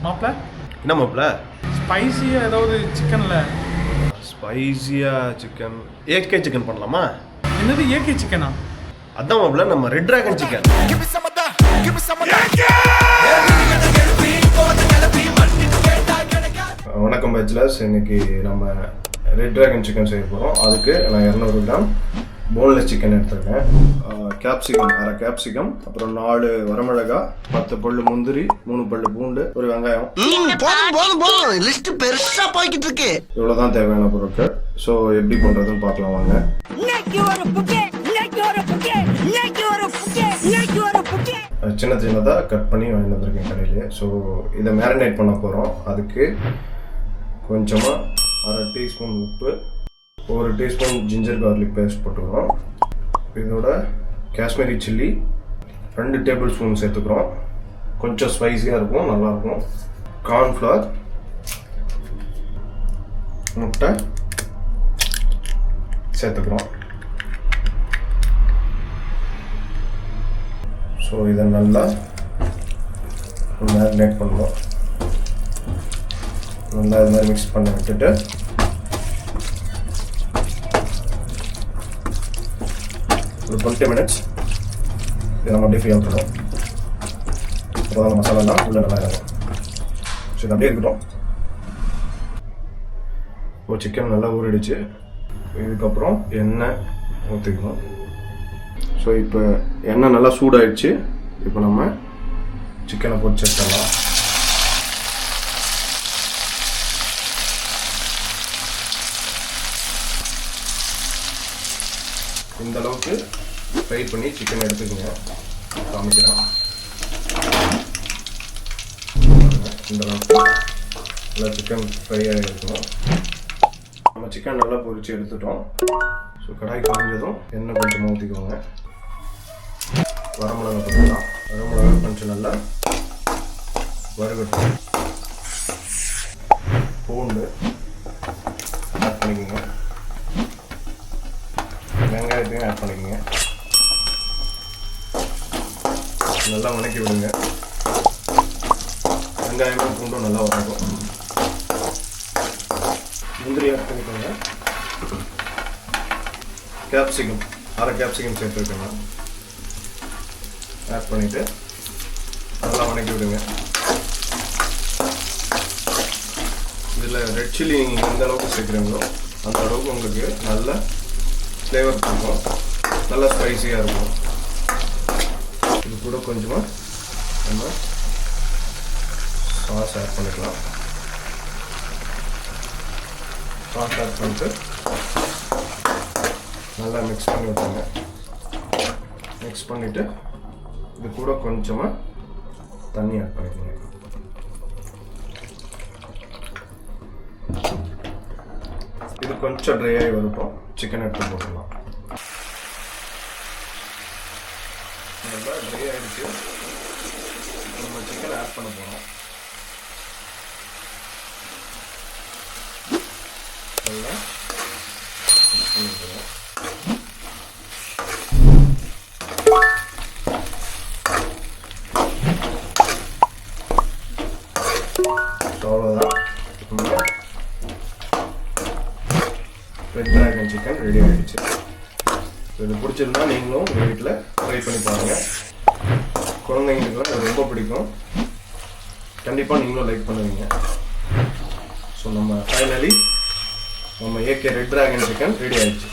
மாப்பிள்ள என்ன மாப்பிள்ள? ஸ்பைசியாக ஏதாவது சிக்கனில் ஸ்பைசியாக சிக்கன் ஏகே சிக்கன் பண்ணலாமா? என்னது ஏகே சிக்கனா? அதான் மாப்பிள்ள நம்ம ரெட் டிராகன் சிக்கன். வணக்கம் பேச்சுலர்ஸ், இன்னைக்கு நம்ம ரெட் டிராகன் சிக்கன் செய்ய போகிறோம். அதுக்கு நான் 200 கிராம் போன்லெஸ் சிக்கன் எடுத்துருக்கேன். கேப்சிகம், அரை கேப்சிகம், அப்புறம் 4 வரமிளகா, 10 பல்லு முந்திரி, 3 பல்லு பூண்டு, ஒரு வெங்காயம். இவ்வளவுதான் தேவையான பொருட்கள். ஸோ எப்படி பண்றதுன்னு பார்க்கலாம் வாங்க. சின்ன சின்னதாக கட் பண்ணி வாங்கிட்டு வந்திருக்கேன் கடையிலே. ஸோ இதை மேரினேட் பண்ண போகிறோம். அதுக்கு கொஞ்சமாக அரை டீஸ்பூன் உப்பு, 1 டீஸ்பூன் ஜிஞ்சர் கார்லிக் பேஸ்ட் போட்டுக்கிறோம். இதோட காஷ்மீரி சில்லி 2 டேபிள் ஸ்பூன் சேர்த்துக்கிறோம். கொஞ்சம் ஸ்பைஸியாக இருக்கும், நல்லாயிருக்கும். கார்ன்ஃப்ளவர், முட்டை சேர்த்துக்கிறோம். ஸோ இதை நல்லா மேரினேட் பண்ணுவோம். நல்லா இது மாதிரி மிக்ஸ் பண்ணி விட்டுட்டு ஒரு 20 மினிட்ஸ் இதை நம்ம அப்படியே ஃப்ரீ ஆகிட்டோம். அப்போ தான் மசாலாலாம் உள்ள நல்லா இருக்கும். ஸோ இது அப்படியே இருக்கட்டும். இப்போ சிக்கன் நல்லா ஊறிடுச்சு. இதுக்கப்புறம் எண்ணெய் ஊற்றிக்கணும். ஸோ இப்போ எண்ணெய் நல்லா சூடாயிடுச்சு. இப்போ நம்ம சிக்கனை போட்டு சேர்த்துடலாம். இந்த அளவுக்கு ஃப்ரை பண்ணி சிக்கன் எடுத்துக்கோங்க. காமிக்கிறேன். இந்த அளவுக்கு நல்லா சிக்கன் ஃப்ரை ஆகிருக்கணும். நம்ம சிக்கன் நல்லா பொரிச்சு எடுத்துட்டோம். ஸோ கடாய் காஞ்சதும் எண்ணெய் கொஞ்சம் ஊற்றிக்கோங்க. வரமிளகா போட்டுக்கலாம். வரமிளகா கொஞ்சம் நல்லா வறுகட்டும். பூண்டு ஆட் பண்ணிக்கோங்க. வெங்காயத்தையும் ஆட் பண்ணிக்கோங்க. நல்லா வதக்கி விடுங்க. வெங்காயமும் பூண்டும் நல்லா வதக்கும். முந்திரி ஆட் பண்ணிக்கோங்க. கேப்சிகம், அரை கேப்சிகம் சேர்த்துருக்கேங்க. ஆட் பண்ணிவிட்டு நல்லா வதக்கி விடுங்க. இதில் ரெட் சில்லி நீங்கள் எந்த அளவுக்கு சேர்க்குறீங்களோ அந்த அளவுக்கு உங்களுக்கு நல்ல ஃப்ளேவர் இருக்கும், நல்லா ஸ்பைஸியாக இருக்கும். இது கூட கொஞ்சமாக நம்ம சாஸ் ஆட் பண்ணிக்கலாம். சாஸ் ஆட் பண்ணிட்டு நல்லா மிக்ஸ் பண்ணி விட்டுருங்க. மிக்ஸ் பண்ணிவிட்டு இது கூட கொஞ்சமாக தண்ணி ஆட் பண்ணிக்கோங்க. இது கொஞ்சம் ட்ரை ஆகி வரட்டும். சிக்கன் எடுத்து போட்டுடலாம். நல்லா ட்ரை ஆகிடுச்சு. நம்ம சிக்கன் ஆட் பண்ண போகிறோம். நல்லா மிக்ஸ் பண்ணிக்கிறோம். அவ்வளோதான். ரெட் டிராகன் சிக்கன் ரெடி ஆகிடுச்சு. இது பிடிச்சிருந்தா நீங்களும் உங்கள் வீட்டில் ட்ரை பண்ணி பாருங்கள். குழந்தைங்களுக்குலாம் இது ரொம்ப பிடிக்கும். கண்டிப்பாக நீங்களும் லைக் பண்ணுவீங்க. ஸோ நம்ம ஃபைனலி நம்ம AK red dragon chicken ready ஆகிடுச்சு.